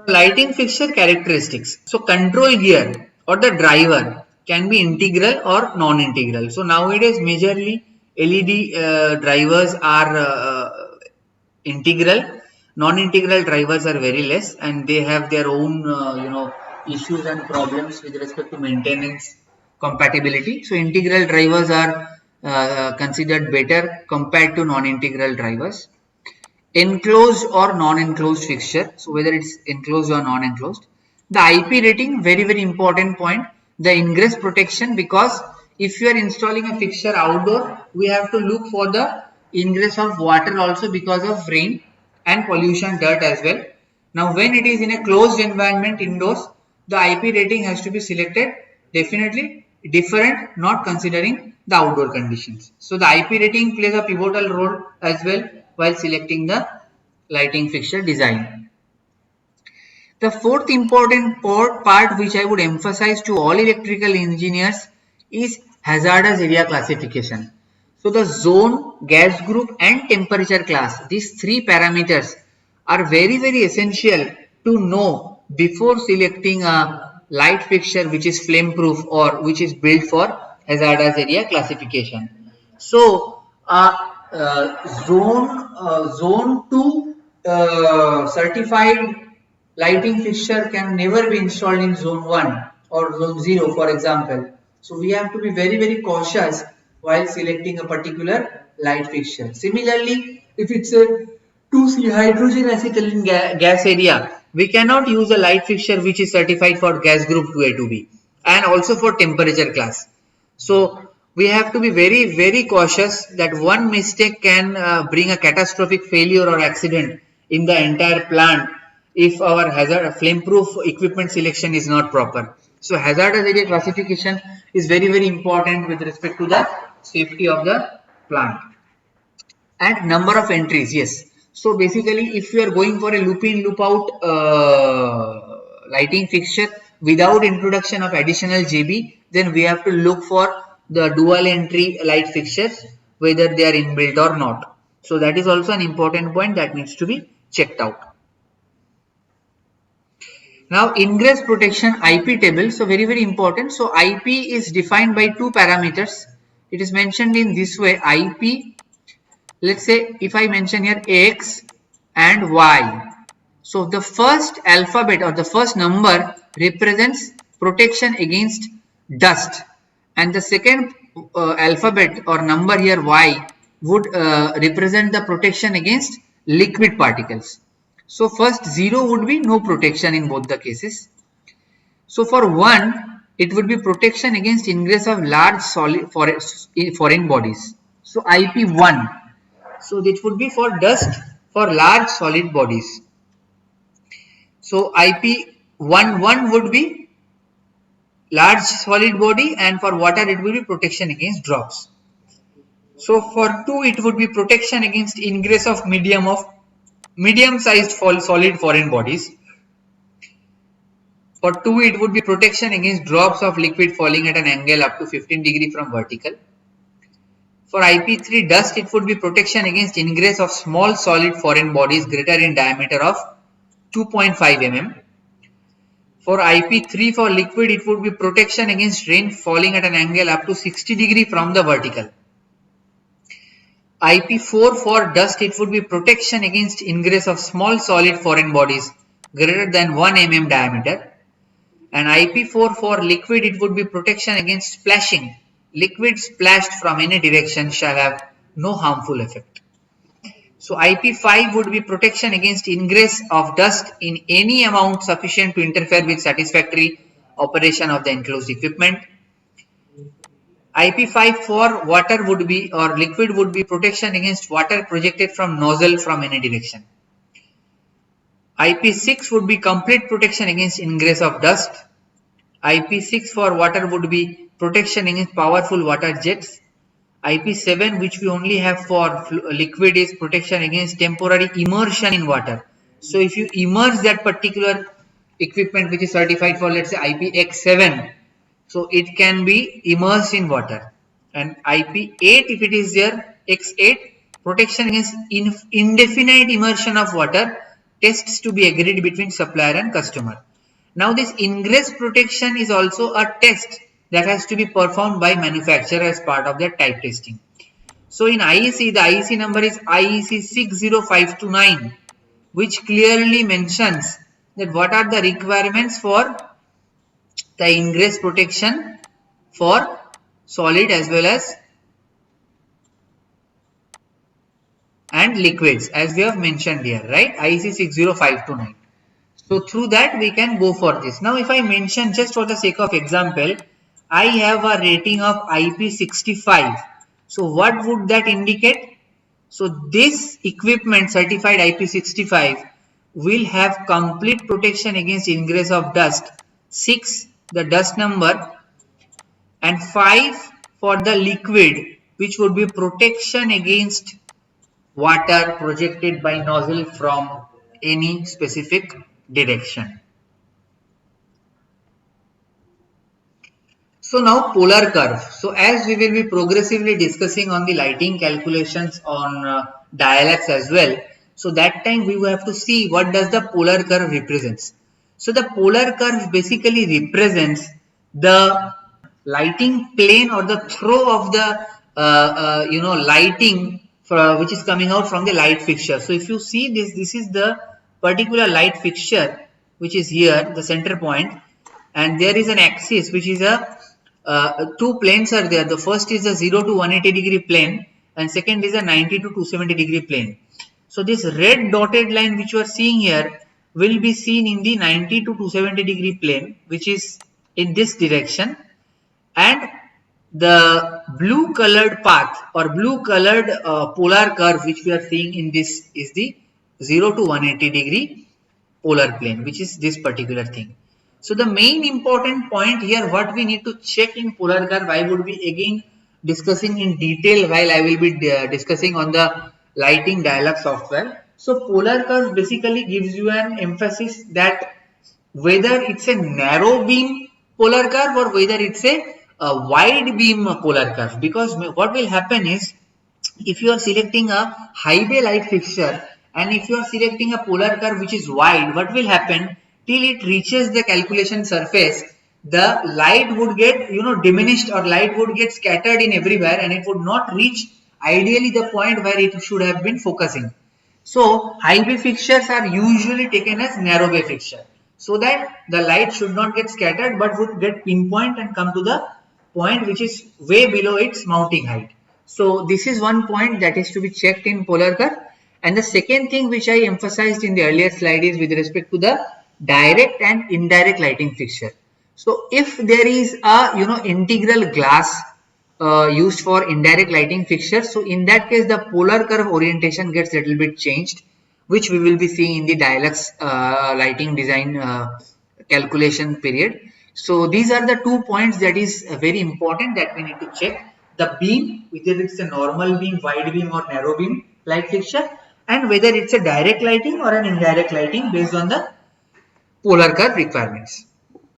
The lighting fixture characteristics. So control gear or the driver can be integral or non-integral. So nowadays majorly LED drivers are integral. Non-integral drivers are very less, and they have their own issues and problems with respect to maintenance compatibility. So integral drivers are considered better compared to non-integral drivers. Enclosed or non-enclosed fixture, so whether it's enclosed or non-enclosed. The IP rating, very important point. The ingress protection, because if you are installing a fixture outdoor, we have to look for the ingress of water also because of rain and pollution, dirt as well. Now when it is in a closed environment indoors, the IP rating has to be selected definitely different, not considering the outdoor conditions. So the IP rating plays a pivotal role as well while selecting the lighting fixture design. The fourth important part which I would emphasize to all electrical engineers is hazardous area classification. So the zone, gas group and temperature class, these three parameters are very essential to know before selecting a light fixture which is flame proof or which is built for hazardous area classification. So zone 2 certified lighting fixture can never be installed in zone 1 or zone 0, for example. So we have to be very cautious while selecting a particular light fixture. Similarly, if it's a 2C hydrogen acetylene gas area, we cannot use a light fixture which is certified for gas group 2A 2B and also for temperature class. So we have to be very cautious that one mistake can bring a catastrophic failure or accident in the entire plant if our hazard flame proof equipment selection is not proper. So hazardous area classification is very important with respect to the safety of the plant. And number of entries, yes. So basically if you are going for a loop in loop out lighting fixture without introduction of additional JB, then we have to look for the dual entry light fixtures whether they are inbuilt or not. So that is also an important point that needs to be checked out. Now ingress protection IP table, so very important. So IP is defined by two parameters. It is mentioned in this way: IP, let's say if I mention here X and Y. So the first alphabet or the first number represents protection against dust, and the second alphabet or number here Y would represent the protection against liquid particles. So first 0 would be no protection in both the cases. So for 1 it would be protection against ingress of large solid foreign bodies. So IP1, so it would be for dust for large solid bodies. So IP11 would be large solid body, and for water it will be protection against drops. So for 2 it would be protection against ingress of medium sized solid foreign bodies. For 2 it would be protection against drops of liquid falling at an angle up to 15 degree from vertical. For IP3 dust, it would be protection against ingress of small solid foreign bodies greater in diameter of 2.5 mm. For IP3 for liquid, it would be protection against rain falling at an angle up to 60 degree from the vertical. IP4 for dust, it would be protection against ingress of small solid foreign bodies greater than 1 mm diameter. And IP4 for liquid, it would be protection against splashing. Liquid splashed from any direction shall have no harmful effect. So IP5 would be protection against ingress of dust in any amount sufficient to interfere with satisfactory operation of the enclosed equipment. IP5 for water would be, or liquid would be, protection against water projected from nozzle from any direction. IP6 would be complete protection against ingress of dust. IP6 for water would be protection against powerful water jets. IP7, which we only have for liquid, is protection against temporary immersion in water. So if you immerse that particular equipment which is certified for, let's say, IPX7, so it can be immersed in water. And IP8, if it is there, X8, protection against indefinite immersion of water tests to be agreed between supplier and customer. Now this ingress protection is also a test that has to be performed by manufacturer as part of their type testing. So in IEC, the IEC number is IEC 60529, which clearly mentions that what are the requirements for the ingress protection for solid as well as and liquids, as we have mentioned here, right? IEC 60529. So through that we can go for this. Now if I mention, just for the sake of example, I have a rating of IP65. So what would that indicate? So this equipment certified IP65 will have complete protection against ingress of dust, 6 the dust number, and 5 for the liquid, which would be protection against water projected by nozzle from any specific direction. So now polar curve. So as we will be progressively discussing on the lighting calculations on dial-X as well. So that time we will have to see what does the polar curve represents. So the polar curve basically represents the lighting plane or the throw of the lighting which is coming out from the light fixture. So if you see this is the particular light fixture which is here, the center point, and there is an axis which is a two planes are there. The first is a 0 to 180 degree plane and second is a 90 to 270 degree plane. So this red dotted line which you are seeing here will be seen in the 90 to 270 degree plane, which is in this direction, and the blue colored path or blue colored polar curve which we are seeing in this is the 0 to 180 degree polar plane, which is this particular thing. So the main important point here, what we need to check in polar curve, I would be again discussing in detail while I will be discussing on the lighting dial-up software. So polar curve basically gives you an emphasis that whether it's a narrow beam polar curve or whether it's a wide beam polar curve, because what will happen is if you are selecting a high bay light fixture and if you are selecting a polar curve which is wide, what will happen till it reaches the calculation surface, the light would get diminished or light would get scattered in everywhere and it would not reach ideally the point where it should have been focusing. So high bay fixtures are usually taken as narrow bay fixture so that the light should not get scattered but would get pinpoint and come to the point which is way below its mounting height. So this is one point that is to be checked in polar curve. And the second thing which I emphasized in the earlier slide is with respect to the direct and indirect lighting fixture. So if there is a integral glass used for indirect lighting fixture, so in that case the polar curve orientation gets a little bit changed, which we will be seeing in the dial-X lighting design calculation period. So these are the 2 points that is very important that we need to check. The beam, whether it's a normal beam, wide beam or narrow beam light fixture, and whether it's a direct lighting or an indirect lighting based on the polar curve requirements.